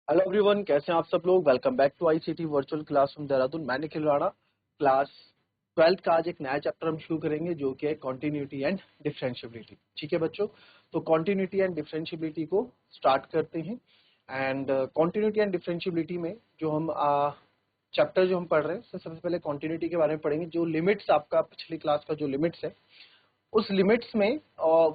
Hello everyone, कैसे हैं आप सब लोग। Welcome back to ICT virtual classroom Dehradun. मैं निखिल राणा। क्लास 12th का आज एक नया चैप्टर हम शुरू करेंगे जो कि है कॉन्टिन्यूटी एंड डिफरेंशियबिलिटी। ठीक है बच्चों, तो कॉन्टिन्यूटी एंड डिफरेंशियबिलिटी को स्टार्ट करते हैं। एंड कॉन्टिन्यूटी एंड डिफरेंशियबिलिटी में जो हम चैप्टर जो हम पढ़ रहे हैं सबसे पहले कॉन्टिन्यूटी के बारे में पढ़ेंगे। जो लिमिट्स आपका पिछली क्लास का जो लिमिट्स है उस लिमिट्स में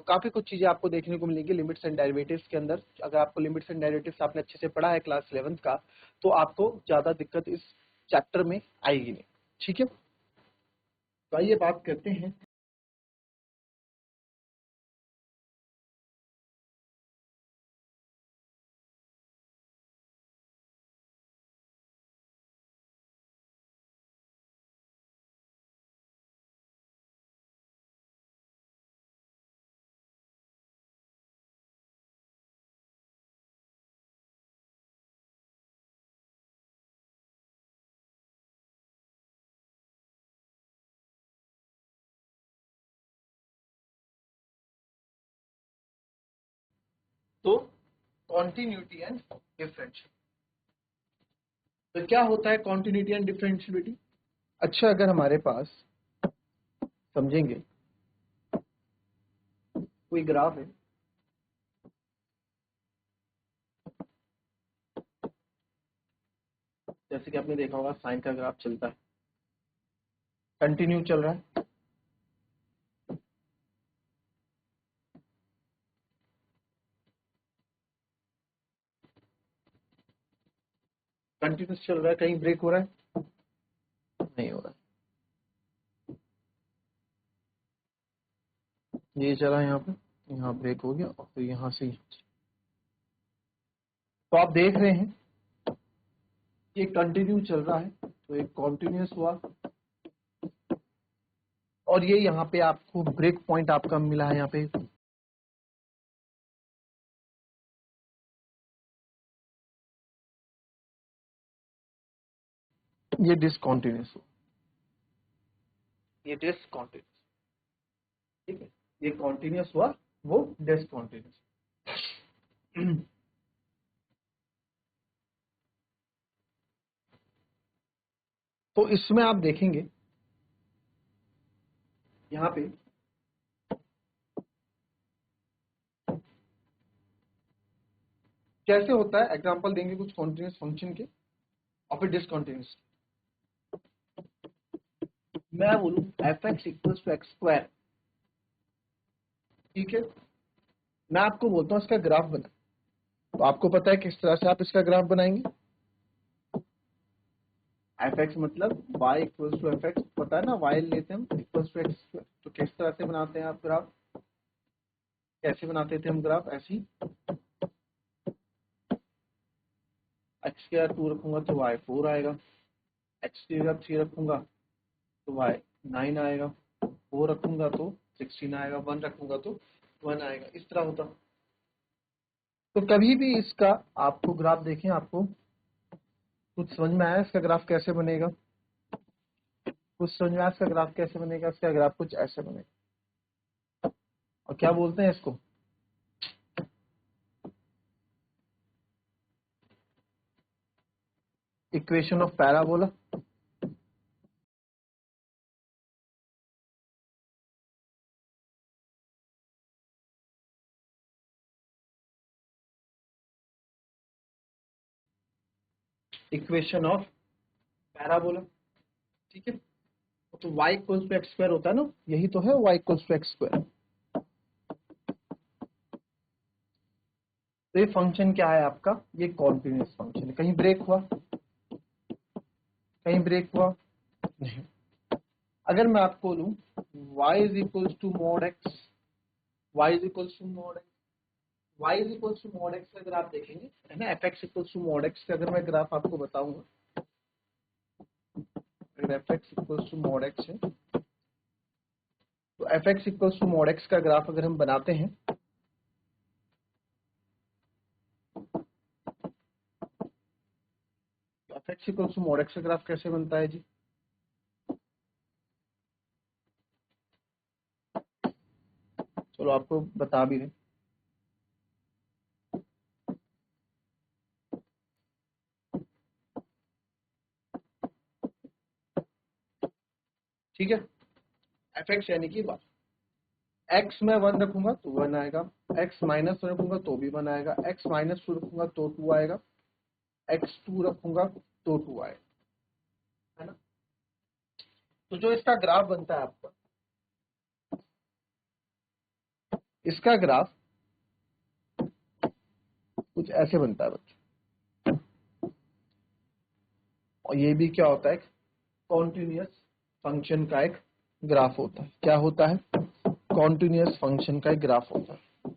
काफी कुछ चीजें आपको देखने को मिलेंगी लिमिट्स एंड डेरिवेटिव्स के अंदर। अगर आपको लिमिट्स एंड डेरिवेटिव्स आपने अच्छे से पढ़ा है क्लास 11th का, तो आपको ज्यादा दिक्कत इस चैप्टर में आएगी नहीं। ठीक है, तो आइए बात करते हैं। तो कॉन्टिन्यूटी एंड डिफरेंशियल, तो क्या होता है कॉन्टिन्यूटी एंड डिफरेंशियबिलिटी। अच्छा, अगर हमारे पास समझेंगे कोई ग्राफ है, जैसे कि आपने देखा होगा साइन का ग्राफ चलता है, कंटिन्यू चल रहा है, कंटिन्यूस चल रहा है, कहीं ब्रेक हो रहा है, नहीं हो रहा है। ये चला यहाँ पे, यहाँ ब्रेक हो गया और फिर यहाँ से तो आप देख रहे हैं ये कंटिन्यू चल रहा है, तो एक कॉन्टिन्यूस हुआ और ये यहाँ पे आपको ब्रेक पॉइंट आपका मिला है यहाँ पे। ये डिसकॉन्टिन्यूस हुआ, ये डिसकॉन्टिन्यूस, ठीक है, ये कॉन्टिन्यूस हुआ, वो डिसकॉन्टिन्यूस। तो इसमें आप देखेंगे यहाँ पे कैसे होता है। एग्जांपल देंगे कुछ कॉन्टिन्यूस फंक्शन के और फिर डिसकॉन्टिन्यूस। मैं बोलूं f x equals to x square, ठीक है, मैं आपको बोलता हूँ इसका ग्राफ बना, तो आपको पता है किस तरह से आप इसका ग्राफ बनाएंगे। एफ एक्स मतलब y equals to f x, पता है ना, वाई लेते हैं हम इक्वल्स टू एक्स, तो किस तरह से बनाते हैं आप ग्राफ, कैसे बनाते थे हम ग्राफ, ऐसी एक्स की जगह 2 रखूंगा तो वाई 4 आएगा, एक्स की जगह 3 रखूंगा तो वाई 9 आएगा, 4 रखूंगा तो 16 आएगा, 1 रखूंगा तो 1 आएगा, इस तरह होता। तो कभी भी इसका आपको ग्राफ देखें, आपको कुछ समझ में आया इसका ग्राफ कैसे बनेगा, कुछ समझ में आया इसका ग्राफ कैसे बनेगा। इसका ग्राफ कुछ ऐसे बनेगा और क्या बोलते हैं इसको, equation of parabola. Equation of parabola, ठीक है, तो y equals to x square होता है ना, यही तो है y equals to x square. तो ये फंक्शन क्या है आपका, ये कॉन्टिन्यूस फंक्शन है। कहीं ब्रेक हुआ, कहीं ब्रेक हुआ नहीं। अगर मैं आपको लूं y is equals to mod x, y is equals to mod x, y is equals to mod x, अगर आप देखेंगे है ना, f x equals to mod x का अगर मैं ग्राफ आपको बताऊंगा, अगर f x equals to mod x है, तो f x equals to mod x का ग्राफ अगर हम बनाते हैं, तो f x equals to mod x का ग्राफ कैसे बनता है जी। चलो आपको बता भी रहे, ठीक है, एफ एक्स यानी कि वन। एक्स में वन रखूंगा तो वन आएगा, एक्स माइनस रखूंगा तो भी वन आएगा, एक्स माइनस टू रखूंगा तो टू आएगा, एक्स टू रखूंगा तो टू आएगा, है ना। तो जो इसका ग्राफ बनता है आपका, इसका ग्राफ कुछ ऐसे बनता है बच्चों, और ये भी क्या होता है, कॉन्टिन्यूअस फंक्शन का एक ग्राफ होता है। क्या होता है, कॉन्टिन्यूअस फंक्शन का एक ग्राफ होता है।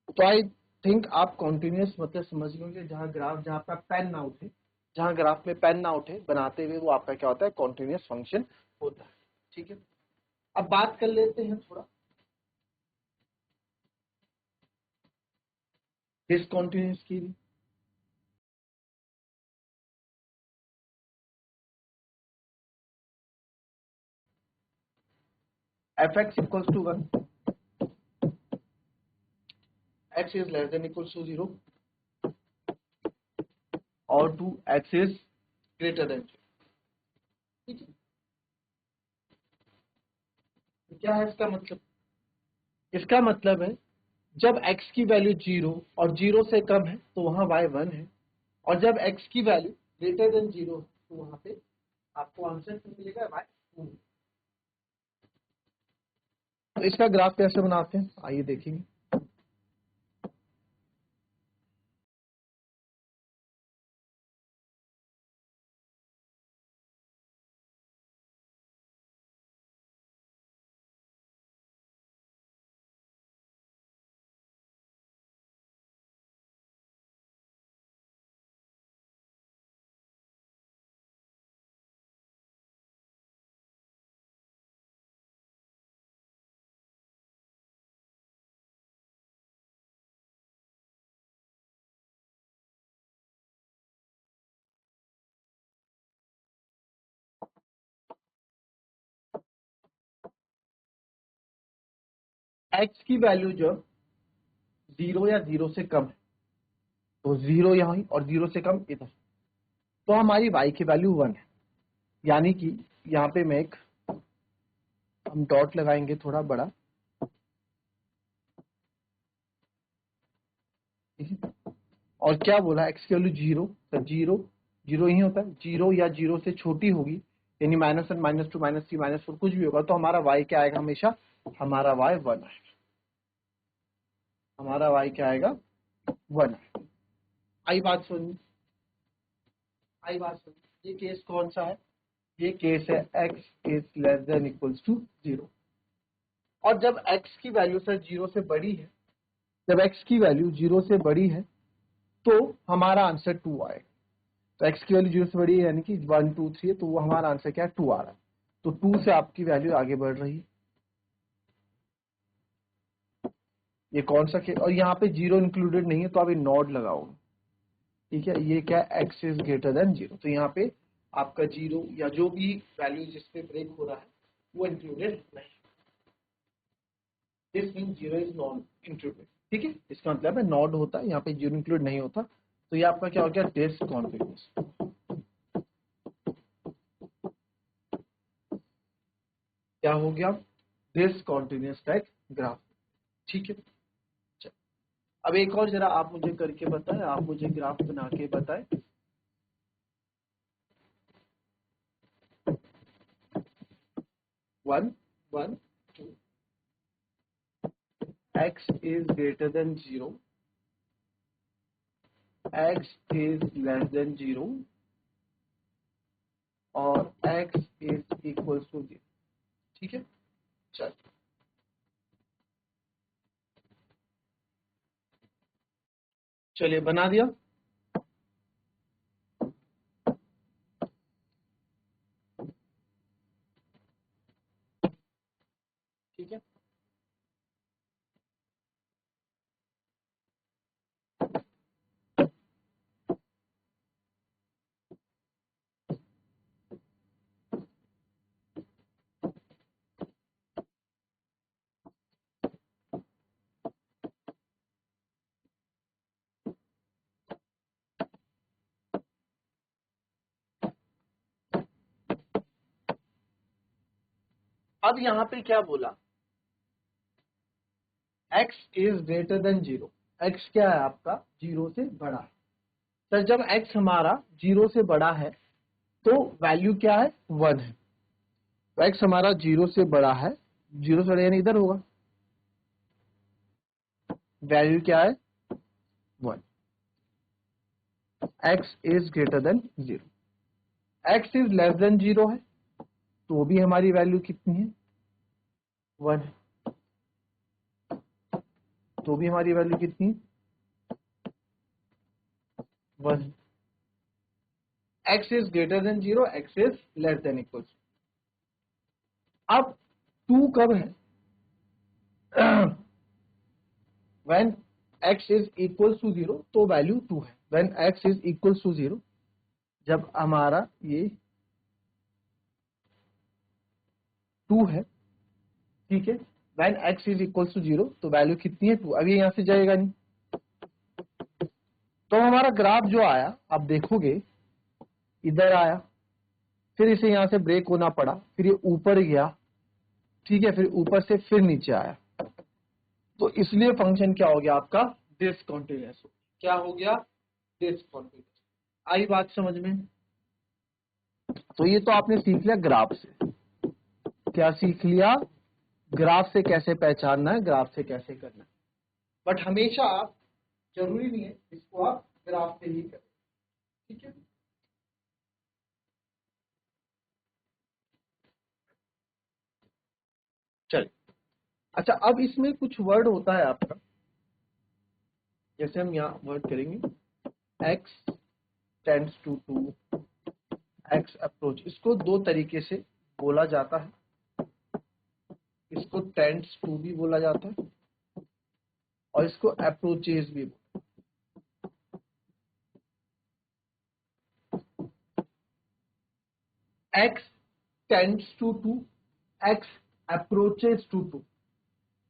तो आई थिंक आप कॉन्टिन्यूअस मतलब समझ लोगे, जहां ग्राफ, जहां आपका पेन ना उठे, जहां ग्राफ में पेन ना उठे बनाते हुए, वो आपका क्या होता है, कॉन्टिन्यूअस फंक्शन होता है। ठीक है, अब बात कर लेते हैं थोड़ा डिसकॉन्टिन्यूअस की भी। F x equals to one, x is less than equals to zero, और two x is greater than zero. ठीक है, तो क्या है इसका मतलब, इसका मतलब है जब x की वैल्यू जीरो और जीरो से कम है तो वहां y वन है, और जब x की वैल्यू ग्रेटर देन जीरो तो वहां पे आपको आंसर मिलेगा y टू। तो इसका ग्राफ कैसे बनाते हैं, आइए देखेंगे। x की वैल्यू जब जीरो या जीरो से कम है, तो जीरो यहाँ और जीरो से कम इधर, तो हमारी y की वैल्यू वन है। यानी कि यहाँ पे मैं एक, हम डॉट लगाएंगे थोड़ा बड़ा, ठीक है। और क्या बोला, x की वैल्यू जीरो, तो जीरो जीरो ही होता है, जीरो या जीरो से छोटी होगी, यानी minus one minus two minus three minus four कुछ भी होगा, तो हमारा y क्या आएगा, हमेशा हमारा y वन आएगा, हमारा y क्या आएगा, वन आएगा। आई बात सुन, आई बात सुन, ये केस कौन सा है, ये केस है x is less than equals to zero. और जब x की वैल्यू सर जीरो से बड़ी है, जब x की वैल्यू जीरो से बड़ी है तो हमारा आंसर टू आएगा। तो x की वैल्यू जीरो से बड़ी है यानी कि वन टू थ्री है, तो वो हमारा आंसर क्या है, टू आ रहा है। तो टू से आपकी वैल्यू आगे बढ़ रही है। ये कौन सा केस, और यहाँ पे जीरो इंक्लूडेड नहीं है तो आप ये नॉट लगाओगे। ठीक है, ये क्या है, x is greater than zero, तो यहाँ पे आपका जीरो या जो भी वैल्यू जिसपे ब्रेक हो रहा है वो इंक्लूडेड नहीं, this mean zero is not included. ठीक है, इसका मतलब है नॉट होता है, यहाँ पे जीरो इंक्लूड नहीं होता, तो ये आपका क्या हो गया, डिसकॉन्टिन्यूअस। क्या हो गया, डिसकॉन्टिन्यूअस का एक ग्राफ। ठीक है, चल, अब एक और जरा आप मुझे करके बताएं, आप मुझे ग्राफ बना के बताएं। One one two, x is greater than zero, x is less than zero, और x is equals to zero। ठीक है, चल, चलिए बना दिया। ठीक है, अब यहाँ पे क्या बोला, x is greater then 0, x क्या है आपका 0 से बड़ा है। सर जब x हमारा 0 से बड़ा है तो वैल्यू क्या है 1 है, तो x हमारा 0 से बड़ा है, 0 से बड़ा यानी इधर होगा, वैल्यू क्या है 1, x is greater then 0। x is less then 0 है तो भी हमारी वैल्यू कितनी है 1 है, तो भी हमारी वैल्यू कितनी 1 है। x is greater then 0, x is less than equal. अब 2 कब है when x is equals to 0 तो वैल्यू 2 है, when x is equals to 0 जब हमारा ये 2 है, ठीक है, when x is equals to 0 तो वैल्यू कितनी है 2, अभी यहां से जाएगा नहीं, तो हमारा ग्राफ जो आया आप देखोगे इधर आया, फिर इसे यहां से ब्रेक होना पड़ा, फिर ये ऊपर गया, ठीक है, फिर ऊपर से फिर नीचे आया, तो इसलिए फंक्शन क्या हो गया आपका डिसकंटिन्यूअस, क्या हो गया डिसकंटिन्यूअस। आई बात समझ में। तो ये तो आपने सीख लिया ग्राफ से, क्या सीख लिया, ग्राफ से कैसे पहचानना है, ग्राफ से कैसे करना है, बट हमेशा आप जरूरी नहीं है इसको आप ग्राफ से ही करें, ठीक है। चलिए, अच्छा अब इसमें कुछ वर्ड होता है आपका, जैसे हम यहाँ वर्ड करेंगे x tends to 2, x approach, इसको दो तरीके से बोला जाता है, इसको टेंड्स टू भी बोला जाता है और इसको अप्रोचेस भी बोला। x tends to 2, x approaches to 2,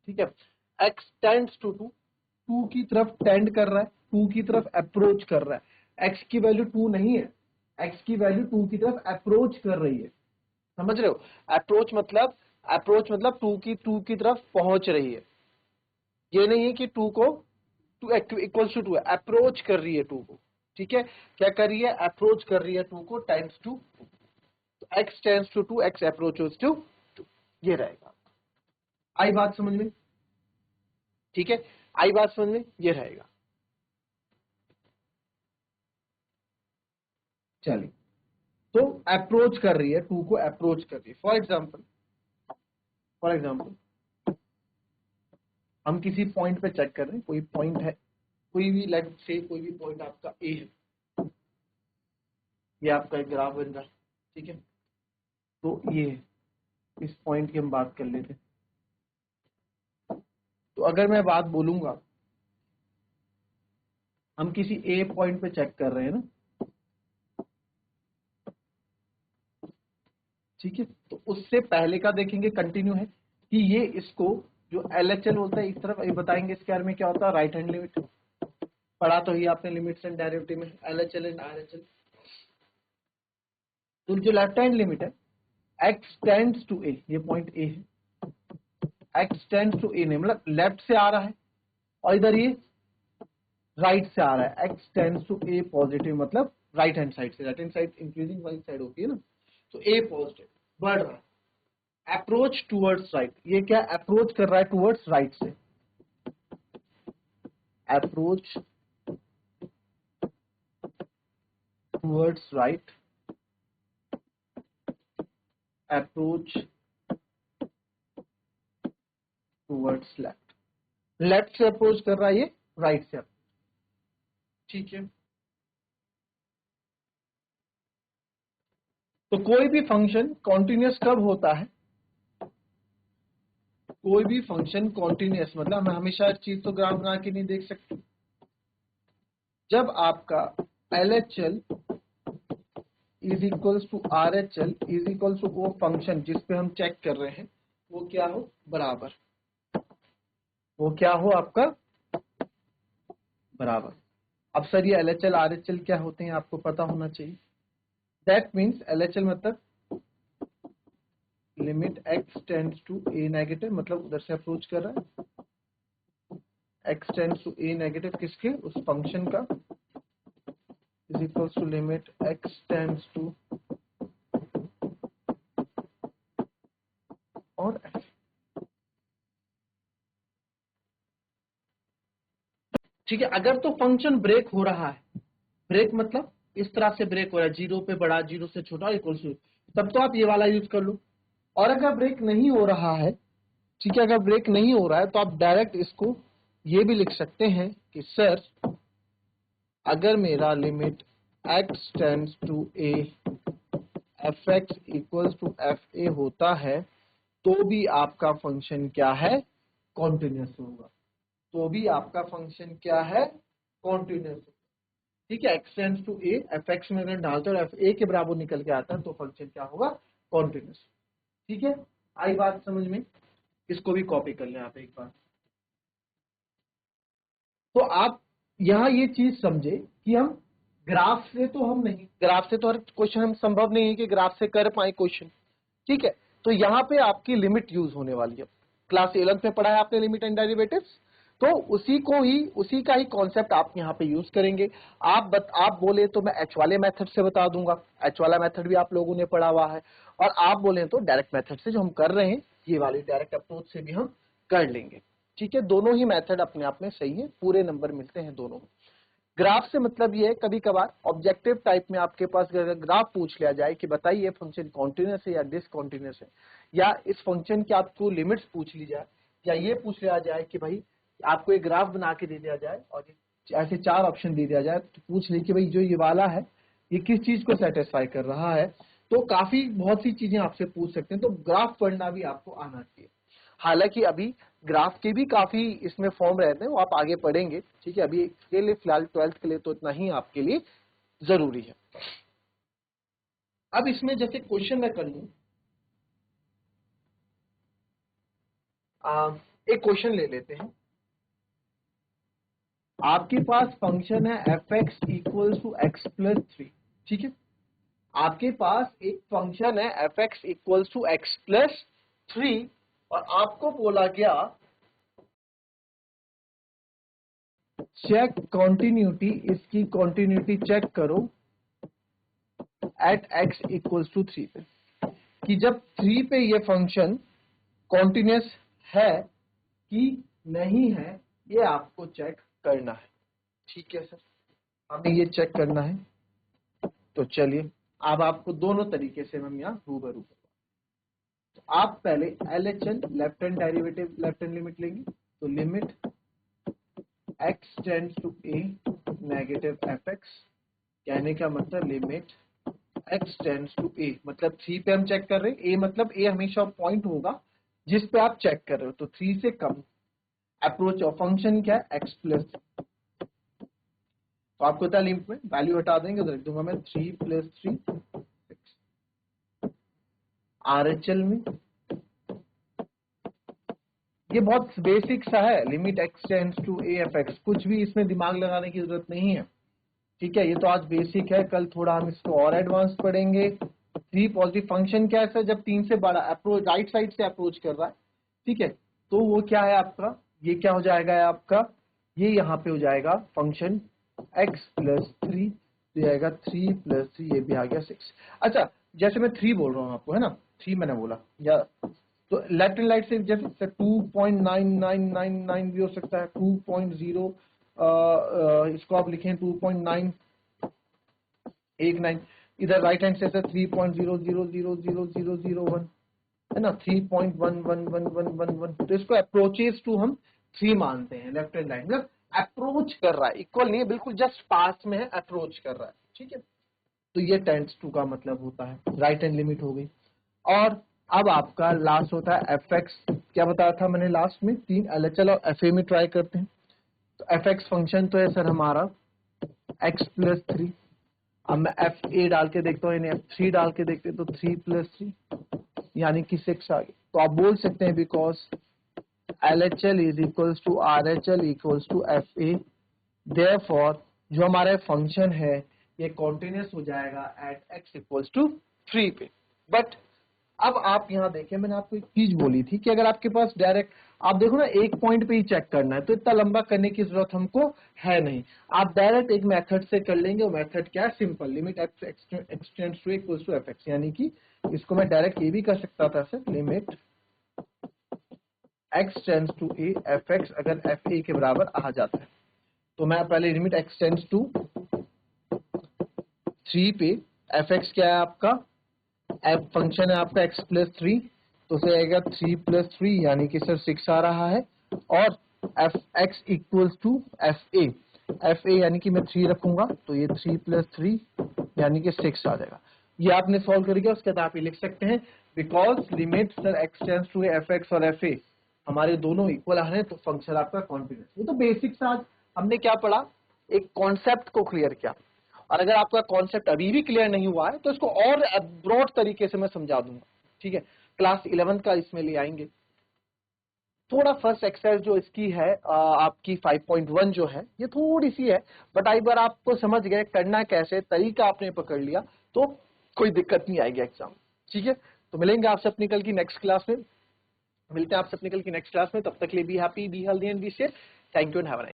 ठीक है, x टेंड्स टू 2, 2 की तरफ टेंड कर रहा है, 2 की तरफ अप्रोच कर रहा है, x की वैल्यू 2 नहीं है, x की वैल्यू 2 की तरफ अप्रोच कर रही है, समझ रहे हो, अप्रोच मतलब 2 की तरफ पहुंच रही है, ये नहीं है कि 2 को 2 इक्वल्स टू 2 है, अप्रोच कर रही है 2 को, ठीक है, क्या कर रही है अप्रोच कर रही है 2 को, टाइम्स टू, तो x tends to 2, x approaches to 2, ये रहेगा। आई बात समझ में, ठीक है, आई बात समझ में, ये रहेगा। चलिए, तो अप्रोच कर रही है 2 को, अप्रोच कर रही है, फॉर एग्जाम्पल हम किसी पॉइंट पे चेक कर रहे हैं, कोई पॉइंट है, कोई भी लेट से कोई भी पॉइंट आपका ए है, ये आपका एक ग्राफ बन रहा है, ठीक है, तो ये इस पॉइंट की हम बात कर लेते हैं, तो अगर मैं बात बोलूंगा हम किसी ए पॉइंट पे चेक कर रहे हैं ना, ठीक है, तो उससे पहले का देखेंगे कंटिन्यू है कि ये इसको जो LHL होता है इस तरफ, ये बताएंगे इसके बारे में क्या होता है, राइट हैंड लिमिट, पढ़ा तो ही आपने लिमिट्स एंड डेरिवेटिव में LHL एंड RHL। तो जो लेफ्ट हैंड लिमिट है x टेंड्स टू a, ये पॉइंट a है, x टेंड्स टू a नहीं मतलब लेफ्ट से आ रहा है, और इधर ये राइट से आ रहा है, x tends to a positive मतलब राइट हैंड साइड से, राइट हैंड साइड इंक्रीजिंग वाली साइड होती है ना, तो a पॉजिटिव बढ़ रहा है, अप्रोच टूवर्ड्स राइट, ये क्या अप्रोच कर रहा है टूवर्ड्स राइट से, approach towards right, approach towards left, left से अप्रोच कर रहा है ये, राइट से, ठीक है। तो कोई भी फंक्शन कॉन्टिन्यूअस कब होता है, कोई भी फंक्शन कॉन्टिन्यूअस मतलब हम हमेशा हर चीज तो ग्राफ बना के नहीं देख सकते, जब आपका LHL is equals to RHL is equals to वो फंक्शन जिस पे हम चेक कर रहे हैं वो क्या हो बराबर, वो क्या हो आपका बराबर। अब सर ये LHL RHL क्या होते हैं आपको पता होना चाहिए, दैट मीन्स LHL मतलब limit x tends to a negative, मतलब उधर से अप्रोच कर रहा है, x tends to a negative किसके, उस फंक्शन का, is equals to limit x tends to और f। ठीक है, अगर तो फंक्शन ब्रेक हो रहा है, ब्रेक मतलब इस तरह से ब्रेक हो रहा है, 0 पे बड़ा, 0 से छोटा इक्वल्स टू, तब तो आप ये वाला यूज कर लो। और अगर ब्रेक नहीं हो रहा है, ठीक है, अगर ब्रेक नहीं हो रहा है तो आप डायरेक्ट इसको ये भी लिख सकते हैं कि सर अगर मेरा limit x tends to a fx equals to fa होता है तो भी आपका फंक्शन क्या है, कॉन्टिन्यूस होगा, तो भी आपका फंक्शन क्या है, कॉन्टिन्यूस। ठीक है, x tends to a fx में अगर डालते हो fa के बराबर निकल के आता है तो फंक्शन क्या होगा, कॉन्टिन्यूस। ठीक है, आई बात समझ में, इसको भी कॉपी कर लें आप एक बार। तो आप यहाँ ये चीज समझे कि हम ग्राफ से तो हम नहीं, ग्राफ से तो हर क्वेश्चन हम संभव नहीं है कि ग्राफ से कर पाए क्वेश्चन। ठीक है, तो यहाँ पे आपकी लिमिट यूज होने वाली है, क्लास 11 में पढ़ा है आपने लिमिट एंड डेरिवेटिव्स, तो उसी को ही, उसी का ही कॉन्सेप्ट आप यहाँ पे यूज करेंगे। आप बोले तो मैं एच वाले मेथड से बता दूंगा, एच वाला मेथड भी आप लोगों ने पढ़ा हुआ है, और आप बोले तो डायरेक्ट मेथड से जो हम कर रहे हैं, ये वाली डायरेक्ट अप्रोच से भी हम कर लेंगे। ठीक है, दोनों ही मेथड अपने आप में सही है, पूरे नंबर मिलते हैं दोनों में। ग्राफ से मतलब ये है, कभी कभार ऑब्जेक्टिव टाइप में आपके पास अगर ग्राफ पूछ लिया जाए कि बताइए फंक्शन कॉन्टिन्यूस है या डिसकॉन्टिन्यूस है, या इस फंक्शन की आपको लिमिट्स पूछ ली जाए, या ये पूछ लिया जाए कि भाई आपको एक ग्राफ बना के दे दिया जाए और ऐसे 4 ऑप्शन दे दिया जाए, तो पूछ ली कि भाई जो ये वाला है ये किस चीज को सेटिस्फाई कर रहा है, तो काफी बहुत सी चीजें आपसे पूछ सकते हैं, तो ग्राफ पढ़ना भी आपको आना चाहिए। हालांकि अभी ग्राफ के भी काफी इसमें फॉर्म रहते हैं, वो आप आगे पढ़ेंगे। ठीक है, अभी के लिए फिलहाल 12th के लिए तो इतना ही आपके लिए जरूरी है। अब इसमें जैसे क्वेश्चन मैं कर लूं, एक क्वेश्चन ले लेते हैं। आपके पास फंक्शन है f x equal to x plus 3। ठीक है, आपके पास एक फंक्शन है f x equal to x plus 3, और आपको बोला गया चेक कॉन्टिन्यूटी, इसकी कॉन्टिन्यूटी चेक करो एट एक्स इक्वल्स टू 3 पे, कि जब 3 पे ये फंक्शन कॉन्टिन्यूस है कि नहीं है, ये आपको चेक करना है। ठीक है सर, हमें ये चेक करना है, तो चलिए अब आपको दोनों तरीके से हम यहाँ रूबरू करवा। तो आप पहले LHL left hand derivative, left hand limit लेंगे, तो limit x tends to a negative fx, कहने का मतलब limit x tends to a, मतलब 3 पे हम चेक कर रहे हैं, a मतलब a हमेशा पॉइंट होगा जिस पे आप चेक कर रहे हो, तो 3 से कम अप्रोच ऑफ फंक्शन क्या है, x प्लस, तो आपको पता है लिमिट में वैल्यू हटा देंगे, तो लिख दूंगा मैं 3 प्लस 3 RHL में। ये बहुत बेसिक सा है, limit x tends to a f x, कुछ भी इसमें दिमाग लगाने की जरूरत नहीं है। ठीक है, ये तो आज बेसिक है, कल थोड़ा हम इसको और एडवांस पढ़ेंगे। 3 पॉजिटिव फंक्शन क्या है, जब 3 से बड़ा अप्रोच, राइट साइड से अप्रोच कर रहा है, ठीक है, तो वो क्या है आपका, ये क्या हो जाएगा आपका, ये यहाँ पे हो जाएगा फंक्शन x प्लस 3, तो जाएगा 3 प्लस 3, ये भी आ गया 6। अच्छा, जैसे मैं 3 बोल रहा हूँ आपको, है ना, 3 मैंने बोला, या तो लेफ्ट एंड राइट से जैसे 2.9999 भी हो सकता है, 2.0, इसको आप लिखें 2.919, इधर राइट हैंड से 3.00000001, है ना, 3.111111, तो इसको अप्रोचेस टू हम 3 मानते हैं, लेफ्ट एंड राइट, मतलब अप्रोच कर रहा है, इक्वल नहीं है, बिल्कुल जस्ट पास में है, अप्रोच कर रहा है। ठीक है, तो ये टेंड्स टू का मतलब होता है, राइट हैंड लिमिट हो गई। और अब आपका लास्ट होता है एफ एक्स, क्या बताया था मैंने लास्ट में, 3 LHL और FA में ट्राई करते हैं। तो एफ एक्स फंक्शन तो है सर हमारा x प्लस 3, अब मैं FA डाल के देखता हूँ, F3 डाल के देखते हैं, तो 3 प्लस 3 यानी कि 6 आ गई। तो आप बोल सकते हैं because LHL is equals to RHL equals to FA, therefore जो हमारा फंक्शन है ये कॉन्टिन्यूस हो जाएगा एट x इक्वल्स टू 3 पे। बट अब आप यहाँ देखें, मैंने आपको एक चीज बोली थी कि अगर आपके पास डायरेक्ट, आप देखो ना एक पॉइंट पे ही चेक करना है, तो इतना लंबा करने की जरूरत हमको है नहीं। आप डायरेक्ट एक मेथड से कर लेंगे। वो मेथड क्या है? Simple, limit x extends to equals to f x, यानी कि इसको मैं डायरेक्ट ये भी कर सकता था sir, limit x tends to a f x, अगर एफ ए के बराबर आ जाता है तो मैं पहले लिमिट एक्स टेंड्स टू 3 पे, एफ एक्स क्या है आपका, एफ फंक्शन है आपका एक्स प्लस 3, तो उसे आएगा 3 प्लस 3 यानी कि सर 6 आ रहा है, और f x equals to f a यानी कि मैं 3 रखूंगा तो ये 3 प्लस 3 यानी कि 6 आ जाएगा। ये आपने सॉल्व कर दिया, उसके बाद आप ये लिख सकते हैं because limit sir x tends to f x और एफ ए हमारे दोनों इक्वल आ रहे हैं, तो फंक्शन आपका कॉन्टिन्यूअस। ये तो बेसिक सा हमने क्या पढ़ा, एक कॉन्सेप्ट को क्लियर किया। और अगर आपका कॉन्सेप्ट अभी भी क्लियर नहीं हुआ है तो इसको और ब्रॉड तरीके से मैं समझा दूंगा, ठीक है। क्लास 11 का इसमें ले आएंगे। थोड़ा फर्स्ट एक्सरसाइज जो इसकी है आपकी 5.1 जो है, ये थोड़ी सी है, बट एक बार आपको समझ गए करना कैसे, तरीका आपने पकड़ लिया तो कोई दिक्कत नहीं आएगी एग्जाम, ठीक है। तो मिलेंगे आपसे अपनी कल की नेक्स्ट क्लास में, मिलते हैं आपसे अपनी कल की नेक्स्ट क्लास में। तब तक के लिए be happy, be healthy and be safe. Thank you and have a nice day.